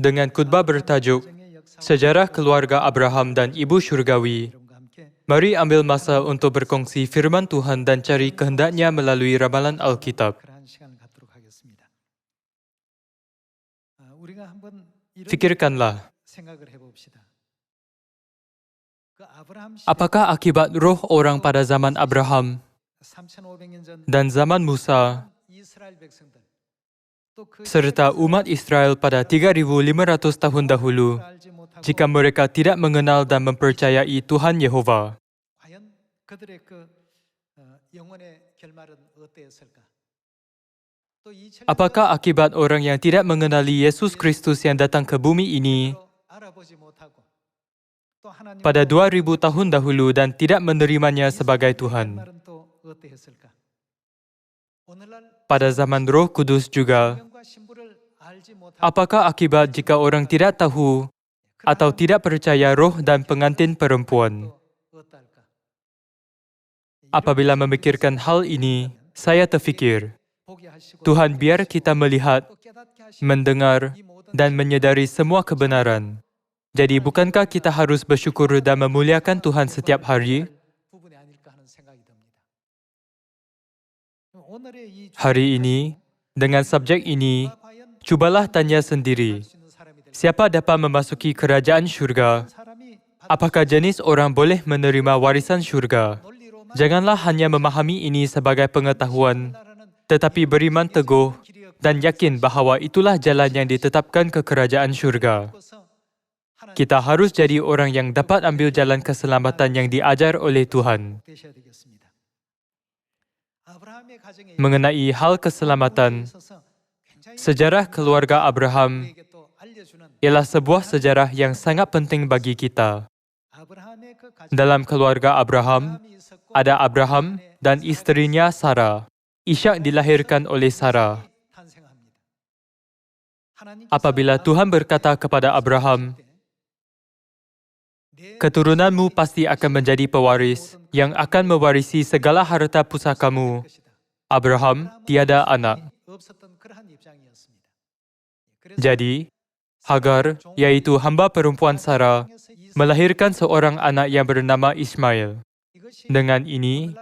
dengan khutbah bertajuk Sejarah Keluarga Abraham dan Ibu Syurgawi. Mari ambil masa untuk berkongsi firman Tuhan dan cari kehendak-Nya melalui ramalan Alkitab. Fikirkanlah, apakah akibat roh orang pada zaman Abraham dan zaman Musa serta umat Israel pada 3.500 tahun dahulu jika mereka tidak mengenal dan mempercayai Tuhan Yehova? Apakah akibat orang yang tidak mengenali Yesus Kristus yang datang ke bumi ini pada 2000 tahun dahulu dan tidak menerimanya sebagai Tuhan? Pada zaman Roh Kudus juga, apakah akibat jika orang tidak tahu atau tidak percaya roh dan pengantin perempuan? Apabila memikirkan hal ini, saya terfikir, Tuhan biar kita melihat, mendengar, dan menyadari semua kebenaran. Jadi bukankah kita harus bersyukur dan memuliakan Tuhan setiap hari? Hari ini, dengan subjek ini, cubalah tanya sendiri, siapa dapat memasuki kerajaan syurga? Apakah jenis orang boleh menerima warisan syurga? Janganlah hanya memahami ini sebagai pengetahuan, tetapi beriman teguh dan yakin bahawa itulah jalan yang ditetapkan ke kerajaan syurga. Kita harus jadi orang yang dapat ambil jalan keselamatan yang diajar oleh Tuhan. Mengenai hal keselamatan, sejarah keluarga Abraham ialah sebuah sejarah yang sangat penting bagi kita. Dalam keluarga Abraham, ada Abraham dan isterinya Sarah. Ishak dilahirkan oleh Sarah. Apabila Tuhan berkata kepada Abraham, keturunanmu pasti akan menjadi pewaris yang akan mewarisi segala harta pusakamu, Abraham tiada anak. Jadi, Hagar, yaitu hamba perempuan Sarah, melahirkan seorang anak yang bernama Ismail. Dengan ini,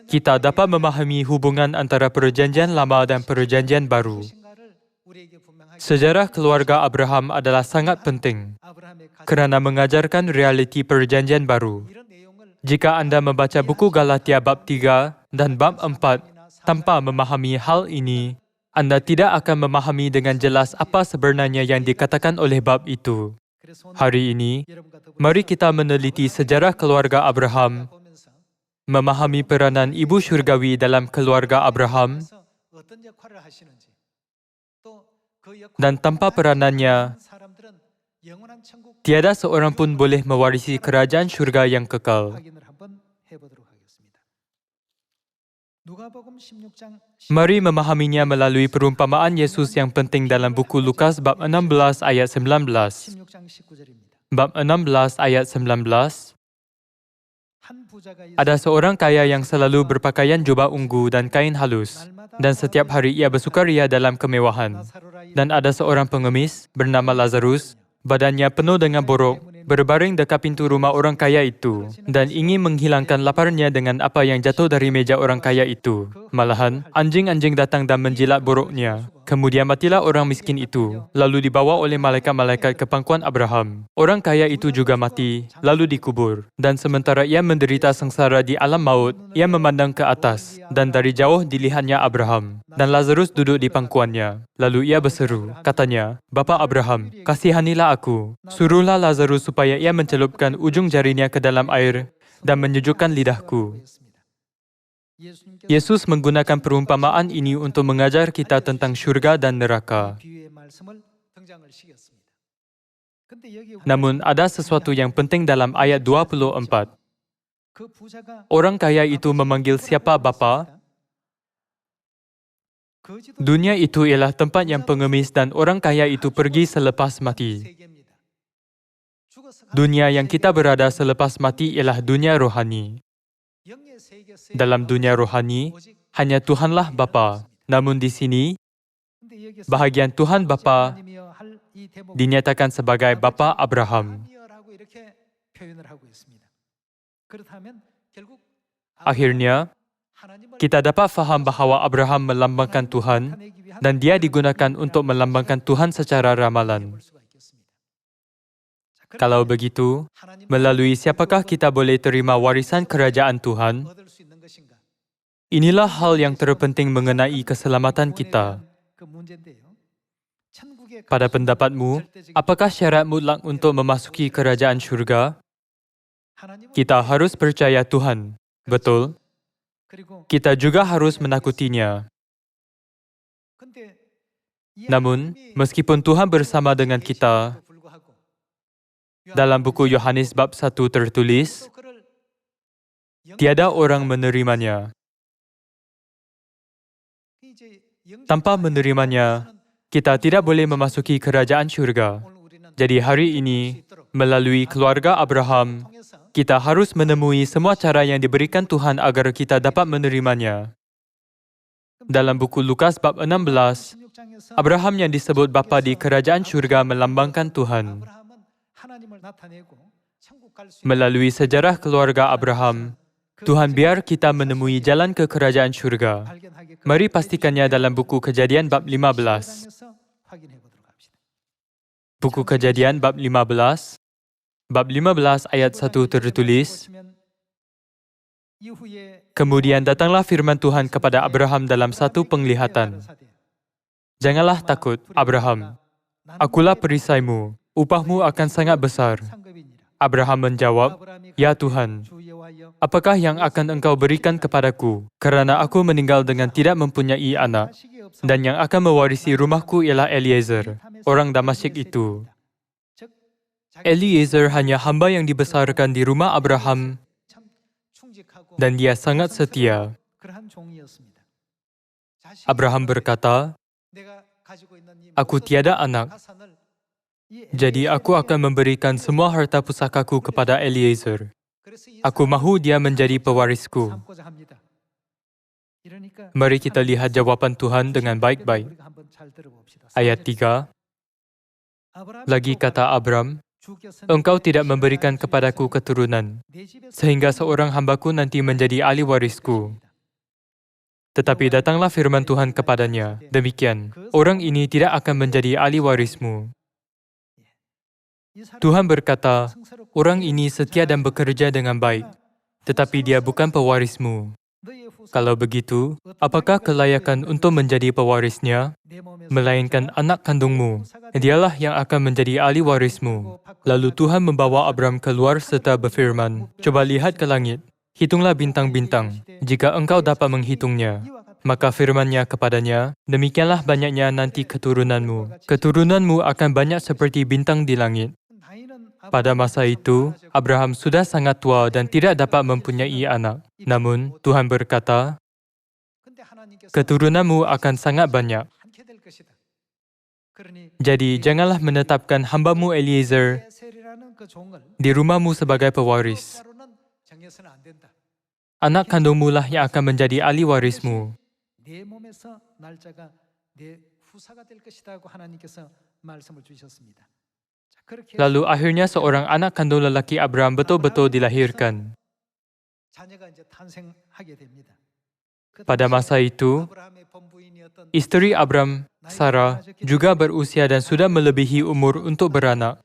kita dapat memahami hubungan antara Perjanjian Lama dan Perjanjian Baru. Sejarah keluarga Abraham adalah sangat penting kerana mengajarkan realiti Perjanjian Baru. Jika anda membaca buku Galatia bab 3 dan bab 4 tanpa memahami hal ini, anda tidak akan memahami dengan jelas apa sebenarnya yang dikatakan oleh bab itu. Hari ini, mari kita meneliti sejarah keluarga Abraham, memahami peranan Ibu Syurgawi dalam keluarga Abraham, dan tanpa peranannya, tiada seorang pun boleh mewarisi kerajaan syurga yang kekal. Mari memahaminya melalui perumpamaan Yesus yang penting dalam buku Lukas bab 16 ayat 19. Bab 16 ayat 19. Ada seorang kaya yang selalu berpakaian jubah ungu dan kain halus, dan setiap hari ia bersukaria dalam kemewahan. Dan ada seorang pengemis bernama Lazarus, badannya penuh dengan borok, berbaring dekat pintu rumah orang kaya itu, dan ingin menghilangkan laparnya dengan apa yang jatuh dari meja orang kaya itu. Malahan, anjing-anjing datang dan menjilat boroknya. Kemudian matilah orang miskin itu, lalu dibawa oleh malaikat-malaikat ke pangkuan Abraham. Orang kaya itu juga mati, lalu dikubur. Dan sementara ia menderita sengsara di alam maut, ia memandang ke atas, dan dari jauh dilihatnya Abraham. Dan Lazarus duduk di pangkuannya. Lalu ia berseru, katanya, Bapa Abraham, kasihanilah aku. Suruhlah Lazarus supaya ia mencelupkan ujung jarinya ke dalam air dan menyejukkan lidahku. Yesus menggunakan perumpamaan ini untuk mengajar kita tentang syurga dan neraka. Namun ada sesuatu yang penting dalam ayat 24. Orang kaya itu memanggil siapa bapa? Dunia itu ialah tempat yang pengemis dan orang kaya itu pergi selepas mati. Dunia yang kita berada selepas mati ialah dunia rohani. Dalam dunia rohani, hanya Tuhanlah Bapa. Namun di sini, bahagian Tuhan Bapa dinyatakan sebagai Bapa Abraham. Akhirnya, kita dapat faham bahawa Abraham melambangkan Tuhan dan dia digunakan untuk melambangkan Tuhan secara ramalan. Kalau begitu, melalui siapakah kita boleh terima warisan kerajaan Tuhan? Inilah hal yang terpenting mengenai keselamatan kita. Pada pendapatmu, apakah syarat mutlak untuk memasuki kerajaan syurga? Kita harus percaya Tuhan, betul? Kita juga harus menakutinya. Namun, meskipun Tuhan bersama dengan kita, dalam buku Yohanes bab 1 tertulis, tiada orang menerimanya. Tanpa menerimanya, kita tidak boleh memasuki kerajaan syurga. Jadi hari ini, melalui keluarga Abraham, kita harus menemui semua cara yang diberikan Tuhan agar kita dapat menerimanya. Dalam buku Lukas bab 16, Abraham yang disebut bapa di kerajaan syurga melambangkan Tuhan. Melalui sejarah keluarga Abraham, Tuhan biar kita menemui jalan ke kerajaan syurga. Mari pastikannya dalam buku Kejadian bab 15. Buku Kejadian bab 15. Bab 15 ayat 1 tertulis, kemudian datanglah firman Tuhan kepada Abraham dalam satu penglihatan. Janganlah takut, Abraham. Akulah perisaimu, upahmu akan sangat besar. Abraham menjawab, ya Tuhan, apakah yang akan engkau berikan kepadaku? Kerana aku meninggal dengan tidak mempunyai anak, dan yang akan mewarisi rumahku ialah Eliezer, orang Damasyik itu. Eliezer hanya hamba yang dibesarkan di rumah Abraham dan dia sangat setia. Abraham berkata, aku tiada anak, jadi aku akan memberikan semua harta pusakaku kepada Eliezer. Aku mahu dia menjadi pewarisku. Mari kita lihat jawapan Tuhan dengan baik-baik. Ayat 3. Lagi kata Abram, engkau tidak memberikan kepadaku keturunan, sehingga seorang hambaku nanti menjadi ahli warisku. Tetapi datanglah firman Tuhan kepadanya, demikian, orang ini tidak akan menjadi ahli warismu. Tuhan berkata, orang ini setia dan bekerja dengan baik, tetapi dia bukan pewarismu. Kalau begitu, apakah kelayakan untuk menjadi pewarisnya? Melainkan anak kandungmu. Dialah yang akan menjadi ahli warismu. Lalu Tuhan membawa Abram keluar serta berfirman, coba lihat ke langit, hitunglah bintang-bintang, jika engkau dapat menghitungnya. Maka firman-Nya kepadanya, demikianlah banyaknya nanti keturunanmu. Keturunanmu akan banyak seperti bintang di langit. Pada masa itu, Abraham sudah sangat tua dan tidak dapat mempunyai anak. Namun, Tuhan berkata, keturunanmu akan sangat banyak. Jadi, janganlah menetapkan hambamu Eliezer di rumahmu sebagai pewaris. Anak kandungmu lah yang akan menjadi ahli warismu. Lalu akhirnya seorang anak kandung lelaki Abraham betul-betul dilahirkan. Pada masa itu, isteri Abraham, Sarah, juga berusia dan sudah melebihi umur untuk beranak.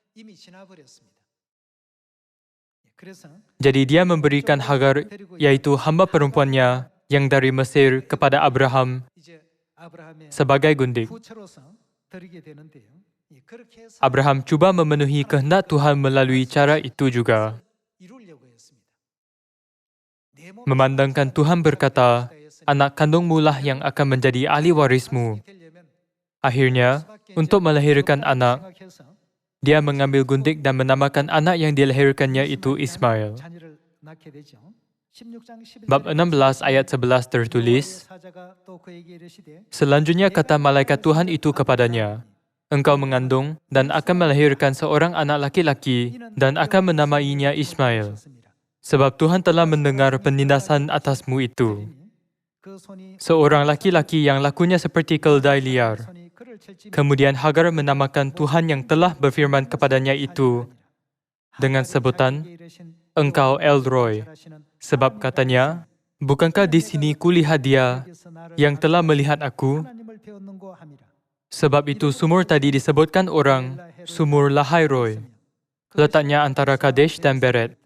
Jadi dia memberikan Hagar, yaitu hamba perempuannya yang dari Mesir kepada Abraham sebagai gundik. Abraham cuba memenuhi kehendak Tuhan melalui cara itu juga. Memandangkan Tuhan berkata, anak kandungmu lah yang akan menjadi ahli warismu. Akhirnya, untuk melahirkan anak, dia mengambil gundik dan menamakan anak yang dilahirkannya itu Ismail. Bab 16 ayat 11 tertulis, selanjutnya kata malaikat Tuhan itu kepadanya, engkau mengandung dan akan melahirkan seorang anak laki-laki dan akan menamainya Ismail. Sebab Tuhan telah mendengar penindasan atasmu itu. Seorang laki-laki yang lakunya seperti keldai liar. Kemudian Hagar menamakan Tuhan yang telah berfirman kepadanya itu dengan sebutan, Engkau El-Roy. Sebab katanya, bukankah di sini kulihat dia yang telah melihat aku? Sebab itu sumur tadi disebutkan orang Sumur Lahai-Roy. Letaknya antara Kadesh dan Beret.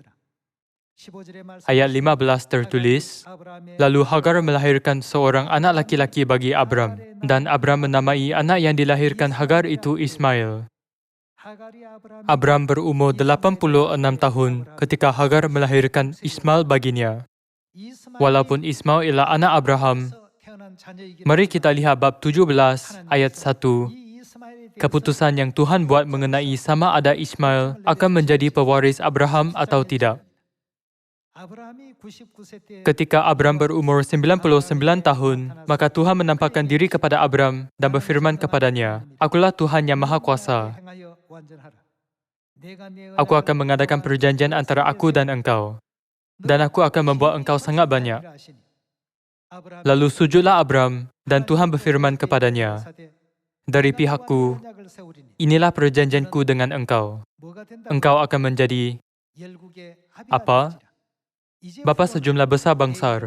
Ayat 15 tertulis, Lalu Hagar melahirkan seorang anak laki-laki bagi Abram, dan Abram menamai anak yang dilahirkan Hagar itu Ismail. Abram berumur 86 tahun ketika Hagar melahirkan Ismail baginya. Walaupun Ismail ialah anak Abraham, mari kita lihat bab 17 ayat 1. Keputusan yang Tuhan buat mengenai sama ada Ismail akan menjadi pewaris Abraham atau tidak. Ketika Abram berumur 99 tahun, maka Tuhan menampakkan diri kepada Abram dan berfirman kepadanya, Akulah Tuhan yang Maha Kuasa. Aku akan mengadakan perjanjian antara aku dan engkau, dan aku akan membuat engkau sangat banyak. Lalu sujudlah Abram, dan Tuhan berfirman kepadanya, Dari pihakku, inilah perjanjianku dengan engkau. Engkau akan menjadi apa? Bapa sejumlah besar bangsa.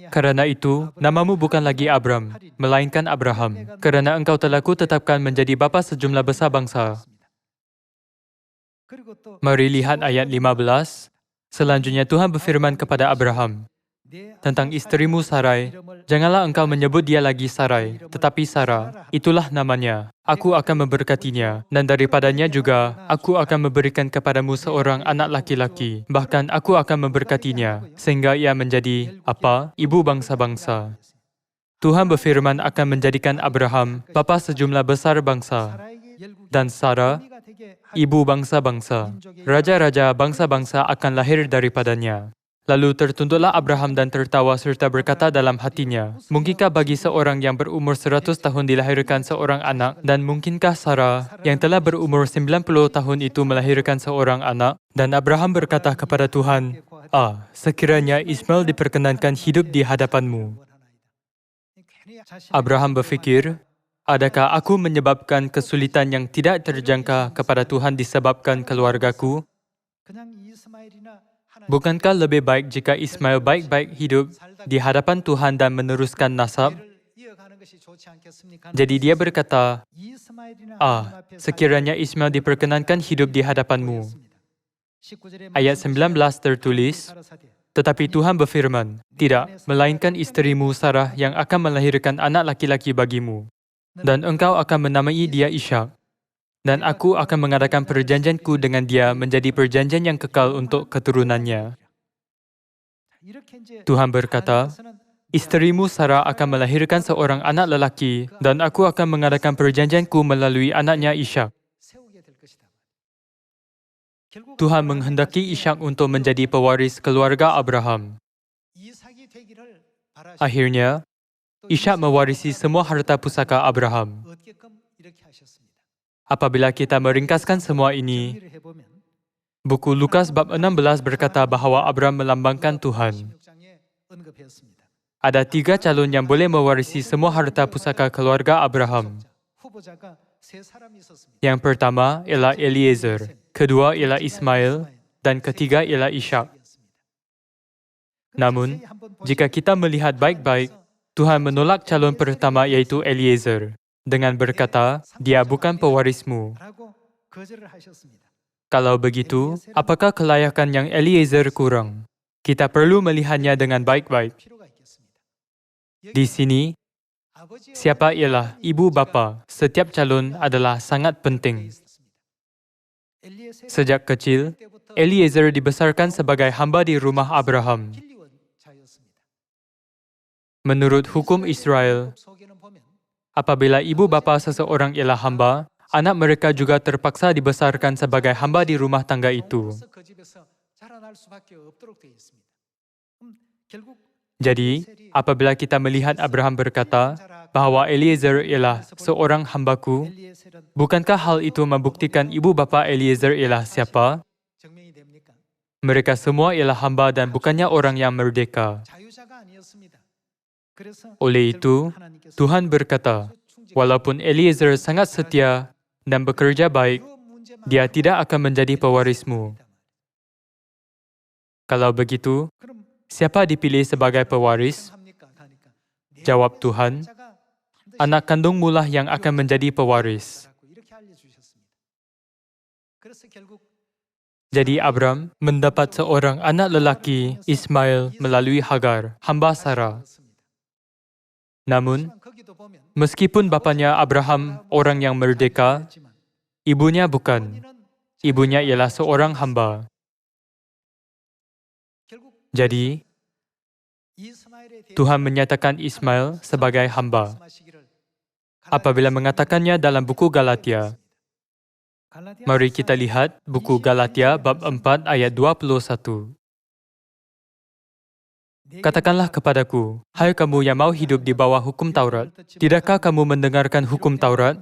Karena itu, namamu bukan lagi Abram, melainkan Abraham. Kerana engkau telah kutetapkan menjadi bapa sejumlah besar bangsa. Mari lihat ayat 15. Selanjutnya Tuhan berfirman kepada Abraham tentang isterimu Sarai, janganlah engkau menyebut dia lagi Sarai, tetapi Sarah, itulah namanya. Aku akan memberkatinya, dan daripadanya juga, aku akan memberikan kepadamu seorang anak laki-laki. Bahkan aku akan memberkatinya, sehingga ia menjadi, apa? Ibu bangsa-bangsa. Tuhan berfirman akan menjadikan Abraham bapa sejumlah besar bangsa, dan Sarah, ibu bangsa-bangsa. Raja-raja bangsa-bangsa akan lahir daripadanya. Lalu tertunduklah Abraham dan tertawa serta berkata dalam hatinya, mungkinkah bagi seorang yang berumur 100 tahun dilahirkan seorang anak, dan mungkinkah Sarah yang telah berumur 90 tahun itu melahirkan seorang anak? Dan Abraham berkata kepada Tuhan, sekiranya Ismail diperkenankan hidup di hadapanmu. Abraham berfikir, adakah aku menyebabkan kesulitan yang tidak terjangka kepada Tuhan disebabkan keluargaku? Bukankah lebih baik jika Ismail baik-baik hidup di hadapan Tuhan dan meneruskan nasab? Jadi dia berkata, sekiranya Ismail diperkenankan hidup di hadapanmu. Ayat 19 tertulis, tetapi Tuhan berfirman, tidak, melainkan isterimu Sarah yang akan melahirkan anak laki-laki bagimu. Dan engkau akan menamai dia Ishak. Dan aku akan mengadakan perjanjianku dengan dia menjadi perjanjian yang kekal untuk keturunannya. Tuhan berkata, isterimu Sarah akan melahirkan seorang anak lelaki dan aku akan mengadakan perjanjianku melalui anaknya Ishak. Tuhan menghendaki Ishak untuk menjadi pewaris keluarga Abraham. Akhirnya, Ishak mewarisi semua harta pusaka Abraham. Apabila kita meringkaskan semua ini, buku Lukas bab 16 berkata bahawa Abram melambangkan Tuhan. Ada 3 calon yang boleh mewarisi semua harta pusaka keluarga Abraham. Yang pertama ialah Eliezer, kedua ialah Ismail, dan ketiga ialah Ishak. Namun, jika kita melihat baik-baik, Tuhan menolak calon pertama iaitu Eliezer, dengan berkata, dia bukan pewarismu. Kalau begitu, apakah kelayakan yang Eliezer kurang? Kita perlu melihatnya dengan baik-baik. Di sini, siapa ialah ibu bapa setiap calon adalah sangat penting. Sejak kecil, Eliezer dibesarkan sebagai hamba di rumah Abraham. Menurut hukum Israel, apabila ibu bapa seseorang ialah hamba, anak mereka juga terpaksa dibesarkan sebagai hamba di rumah tangga itu. Jadi, apabila kita melihat Abraham berkata bahawa Eliezer ialah seorang hambaku, bukankah hal itu membuktikan ibu bapa Eliezer ialah siapa? Mereka semua ialah hamba dan bukannya orang yang merdeka. Oleh itu, Tuhan berkata, walaupun Eliezer sangat setia dan bekerja baik, dia tidak akan menjadi pewarismu. Kalau begitu, siapa dipilih sebagai pewaris? Jawab Tuhan, anak kandungmu lah yang akan menjadi pewaris. Jadi Abram mendapat seorang anak lelaki, Ismail, melalui Hagar, hamba Sarah. Namun, meskipun bapanya Abraham orang yang merdeka, ibunya bukan. Ibunya ialah seorang hamba. Jadi, Tuhan menyatakan Ismail sebagai hamba apabila mengatakannya dalam buku Galatia. Mari kita lihat buku Galatia bab 4 ayat 21. Katakanlah kepadaku, hai kamu yang mau hidup di bawah hukum Taurat, tidakkah kamu mendengarkan hukum Taurat?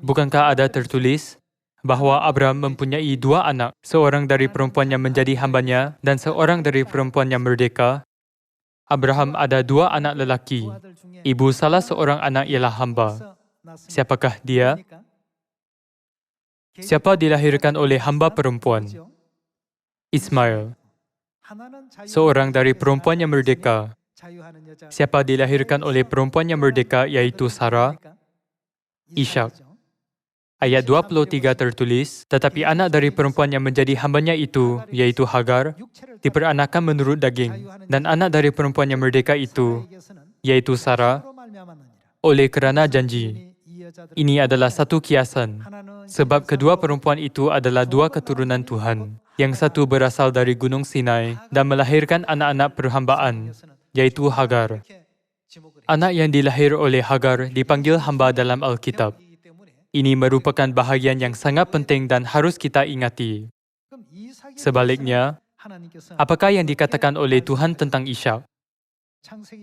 Bukankah ada tertulis bahwa Abram mempunyai dua anak, seorang dari perempuan yang menjadi hambanya dan seorang dari perempuan yang merdeka? Abraham ada dua anak lelaki. Ibu salah seorang anak ialah hamba. Siapakah dia? Siapa dilahirkan oleh hamba perempuan? Ismail. Seorang dari perempuan yang merdeka. Siapa dilahirkan oleh perempuan yang merdeka yaitu Sarah? Ishak. Ayat 23 tertulis, tetapi anak dari perempuan yang menjadi hambanya itu, yaitu Hagar, diperanakan menurut daging, dan anak dari perempuan yang merdeka itu, yaitu Sarah, oleh kerana janji. Ini adalah satu kiasan, sebab kedua perempuan itu adalah dua keturunan Tuhan. Yang satu berasal dari Gunung Sinai dan melahirkan anak-anak perhambaan, yaitu Hagar. Anak yang dilahir oleh Hagar dipanggil hamba dalam Alkitab. Ini merupakan bahagian yang sangat penting dan harus kita ingati. Sebaliknya, apakah yang dikatakan oleh Tuhan tentang Ishak?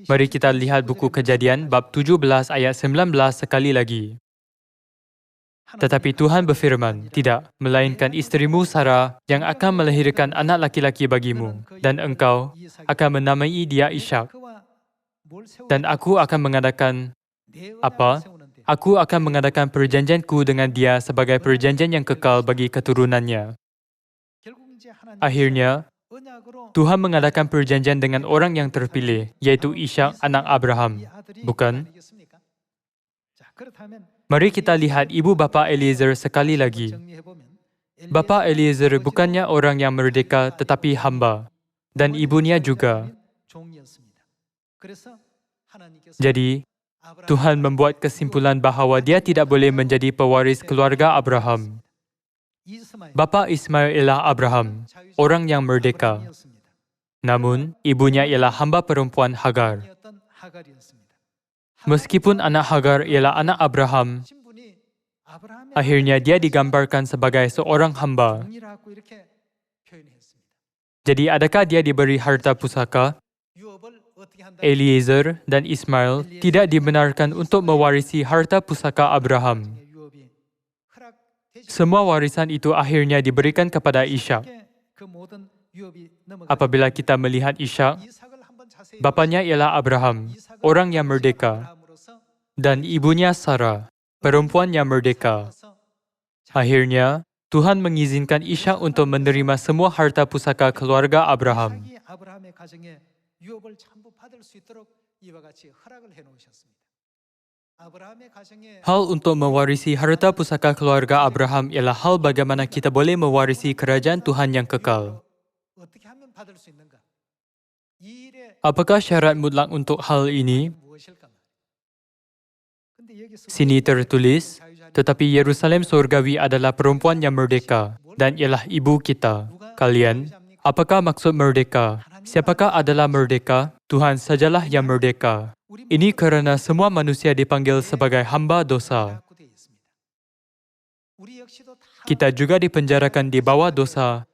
Mari kita lihat buku Kejadian bab 17 ayat 19 sekali lagi. Tetapi Tuhan berfirman, tidak, melainkan isterimu Sarah yang akan melahirkan anak laki-laki bagimu, dan engkau akan menamai dia Ishak. Dan aku akan mengadakan apa? Aku akan mengadakan perjanjianku dengan dia sebagai perjanjian yang kekal bagi keturunannya. Akhirnya, Tuhan mengadakan perjanjian dengan orang yang terpilih, yaitu Ishak anak Abraham. Bukan? Mari kita lihat ibu bapa Eliezer sekali lagi. Bapa Eliezer bukannya orang yang merdeka tetapi hamba, dan ibunya juga. Jadi, Tuhan membuat kesimpulan bahawa dia tidak boleh menjadi pewaris keluarga Abraham. Bapa Ismail ialah Abraham, orang yang merdeka. Namun, ibunya ialah hamba perempuan Hagar. Meskipun anak Hagar ialah anak Abraham, akhirnya dia digambarkan sebagai seorang hamba. Jadi, adakah dia diberi harta pusaka? Eliezer dan Ismail tidak dibenarkan untuk mewarisi harta pusaka Abraham. Semua warisan itu akhirnya diberikan kepada Ishak. Apabila kita melihat Ishak, bapanya ialah Abraham, orang yang merdeka, dan ibunya Sarah, perempuan yang merdeka. Akhirnya, Tuhan mengizinkan Ishak untuk menerima semua harta pusaka keluarga Abraham. Hal untuk mewarisi harta pusaka keluarga Abraham ialah hal bagaimana kita boleh mewarisi kerajaan Tuhan yang kekal. Apakah syarat mutlak untuk hal ini? Sini tertulis, tetapi Yerusalem surgawi adalah perempuan yang merdeka dan ialah ibu kita. Kalian, apakah maksud merdeka? Siapakah adalah merdeka? Tuhan sajalah yang merdeka. Ini kerana semua manusia dipanggil sebagai hamba dosa. Kita juga dipenjarakan di bawah dosa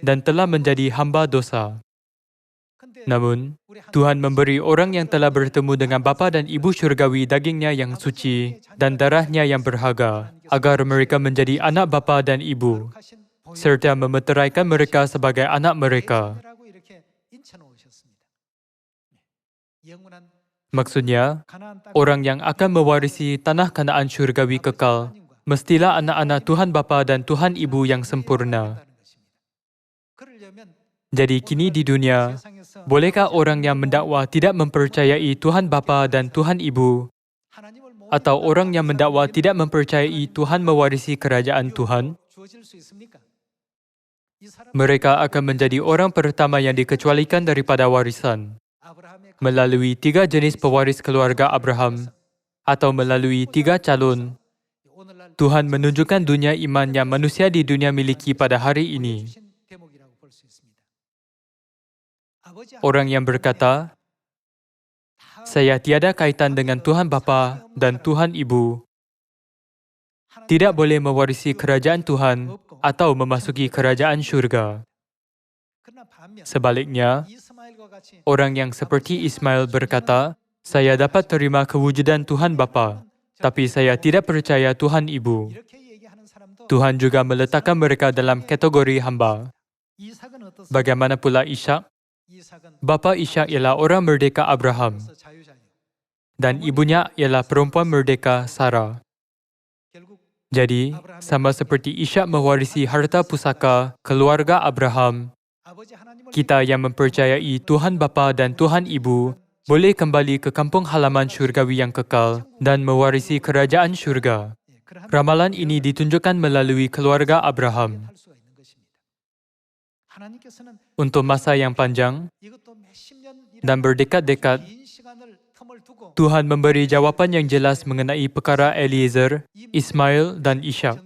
dan telah menjadi hamba dosa. Namun, Tuhan memberi orang yang telah bertemu dengan Bapa dan Ibu syurgawi dagingnya yang suci dan darahnya yang berharga, agar mereka menjadi anak Bapa dan Ibu, serta memeteraikan mereka sebagai anak mereka. Maksudnya, orang yang akan mewarisi tanah Kanaan syurgawi kekal, mestilah anak-anak Tuhan Bapa dan Tuhan Ibu yang sempurna. Jadi kini di dunia, bolehkah orang yang mendakwa tidak mempercayai Tuhan Bapa dan Tuhan Ibu, atau orang yang mendakwa tidak mempercayai Tuhan mewarisi kerajaan Tuhan? Mereka akan menjadi orang pertama yang dikecualikan daripada warisan, melalui 3 jenis pewaris keluarga Abraham, atau melalui 3 calon. Tuhan menunjukkan dunia iman yang manusia di dunia miliki pada hari ini. Orang yang berkata, saya tiada kaitan dengan Tuhan Bapa dan Tuhan Ibu, tidak boleh mewarisi kerajaan Tuhan atau memasuki kerajaan syurga. Sebaliknya, orang yang seperti Ismail berkata, saya dapat terima kewujudan Tuhan Bapa, tapi saya tidak percaya Tuhan Ibu. Tuhan juga meletakkan mereka dalam kategori hamba. Bagaimana pula Ishak? Bapa Ishak ialah orang merdeka Abraham, dan ibunya ialah perempuan merdeka Sarah. Jadi, sama seperti Ishak mewarisi harta pusaka keluarga Abraham, kita yang mempercayai Tuhan Bapa dan Tuhan Ibu boleh kembali ke kampung halaman syurgawi yang kekal dan mewarisi kerajaan syurga. Ramalan ini ditunjukkan melalui keluarga Abraham. Untuk masa yang panjang dan berdekat-dekat, Tuhan memberi jawapan yang jelas mengenai perkara Eliezer, Ismail dan Ishak.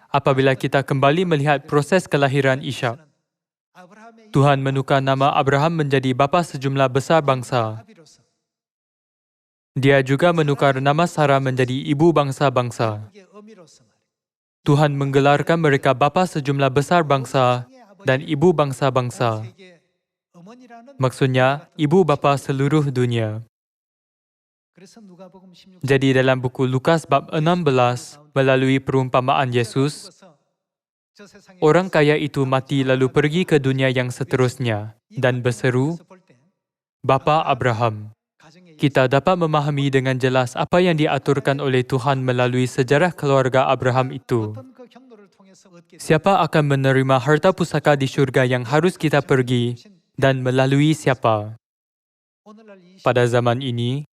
Apabila kita kembali melihat proses kelahiran Ishak, Tuhan menukar nama Abraham menjadi bapa sejumlah besar bangsa. Dia juga menukar nama Sarah menjadi ibu bangsa-bangsa. Tuhan menggelarkan mereka bapa sejumlah besar bangsa dan ibu bangsa-bangsa. Maksudnya, ibu bapa seluruh dunia. Jadi dalam buku Lukas bab 16, melalui perumpamaan Yesus, orang kaya itu mati lalu pergi ke dunia yang seterusnya dan berseru, Bapa Abraham. Kita dapat memahami dengan jelas apa yang diaturkan oleh Tuhan melalui sejarah keluarga Abraham itu. Siapa akan menerima harta pusaka di syurga yang harus kita pergi dan melalui siapa? Pada zaman ini,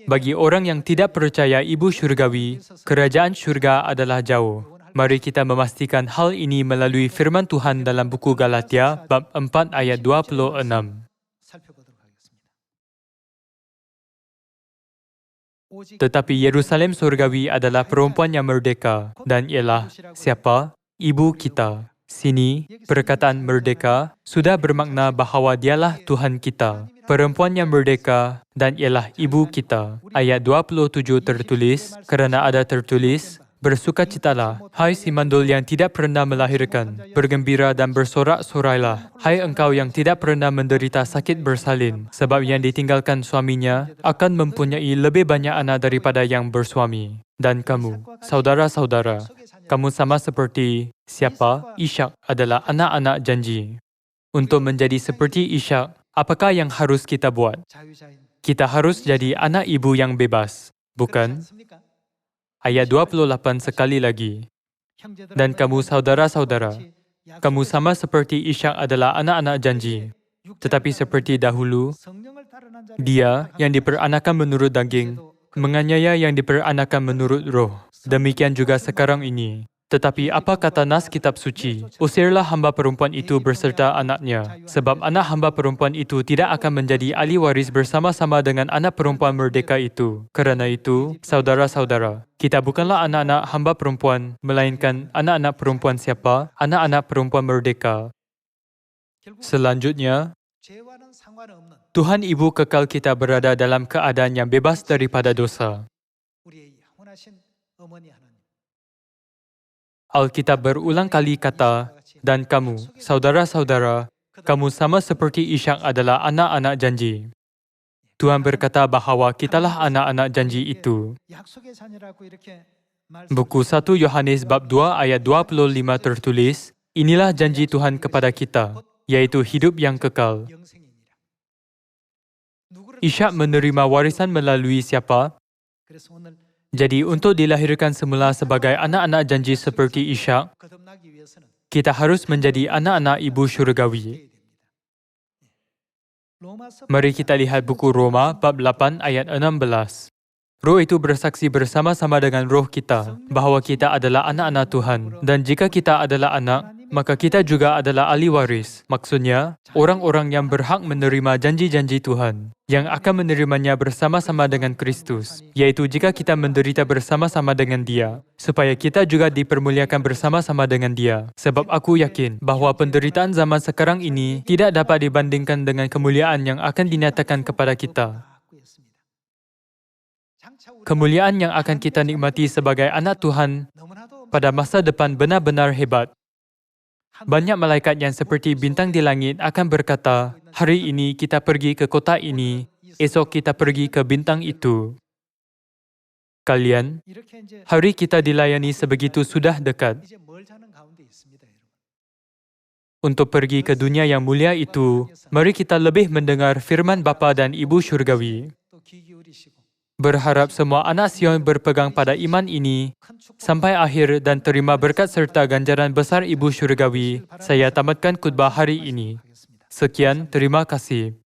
bagi orang yang tidak percaya Ibu Syurgawi, kerajaan syurga adalah jauh. Mari kita memastikan hal ini melalui firman Tuhan dalam buku Galatia bab 4 ayat 26. Tetapi Yerusalem surgawi adalah perempuan yang merdeka dan ialah siapa? Ibu kita. Sini, perkataan merdeka sudah bermakna bahawa dialah Tuhan kita. Perempuan yang merdeka dan ialah ibu kita. Ayat 27 tertulis, kerana ada tertulis, bersukacitalah, hai si mandul yang tidak pernah melahirkan. Bergembira dan bersorak-sorailah, hai engkau yang tidak pernah menderita sakit bersalin. Sebab yang ditinggalkan suaminya akan mempunyai lebih banyak anak daripada yang bersuami. Dan kamu, saudara-saudara, kamu sama seperti siapa? Ishak adalah anak-anak janji. Untuk menjadi seperti Ishak, apakah yang harus kita buat? Kita harus jadi anak ibu yang bebas, bukan? Ayat 28 sekali lagi. Dan kamu saudara-saudara, kamu sama seperti Ishak adalah anak-anak janji. Tetapi seperti dahulu, dia yang diperanakan menurut daging, menganiaya yang diperanakan menurut roh. Demikian juga sekarang ini. Tetapi apa kata nas kitab suci? Usirlah hamba perempuan itu berserta anaknya, sebab anak hamba perempuan itu tidak akan menjadi ahli waris bersama-sama dengan anak perempuan merdeka itu. Kerana itu, saudara-saudara, kita bukanlah anak-anak hamba perempuan, melainkan anak-anak perempuan siapa? Anak-anak perempuan merdeka. Selanjutnya, Tuhan Ibu kekal kita berada dalam keadaan yang bebas daripada dosa. Alkitab berulang kali kata, dan kamu, saudara-saudara, kamu sama seperti Ishak adalah anak-anak janji. Tuhan berkata bahawa kitalah anak-anak janji itu. Buku 1 Yohanes bab 2 ayat 25 tertulis, inilah janji Tuhan kepada kita, yaitu hidup yang kekal. Ishak menerima warisan melalui siapa? Jadi untuk dilahirkan semula sebagai anak-anak janji seperti Ishak, kita harus menjadi anak-anak ibu syurgawi. Mari kita lihat buku Roma bab 8 ayat 16. Roh itu bersaksi bersama-sama dengan roh kita bahawa kita adalah anak-anak Tuhan. Dan jika kita adalah anak, maka kita juga adalah ahli waris. Maksudnya, orang-orang yang berhak menerima janji-janji Tuhan, yang akan menerimanya bersama-sama dengan Kristus, yaitu jika kita menderita bersama-sama dengan Dia, supaya kita juga dipermuliakan bersama-sama dengan Dia. Sebab aku yakin bahawa penderitaan zaman sekarang ini tidak dapat dibandingkan dengan kemuliaan yang akan dinyatakan kepada kita. Kemuliaan yang akan kita nikmati sebagai anak Tuhan pada masa depan benar-benar hebat. Banyak malaikat yang seperti bintang di langit akan berkata, hari ini kita pergi ke kota ini, esok kita pergi ke bintang itu. Kalian, hari kita dilayani sebegitu sudah dekat. Untuk pergi ke dunia yang mulia itu, mari kita lebih mendengar firman Bapa dan Ibu Syurgawi. Berharap semua anak Sion berpegang pada iman ini sampai akhir dan terima berkat serta ganjaran besar Ibu Syurgawi. Saya tamatkan khutbah hari ini. Sekian, terima kasih.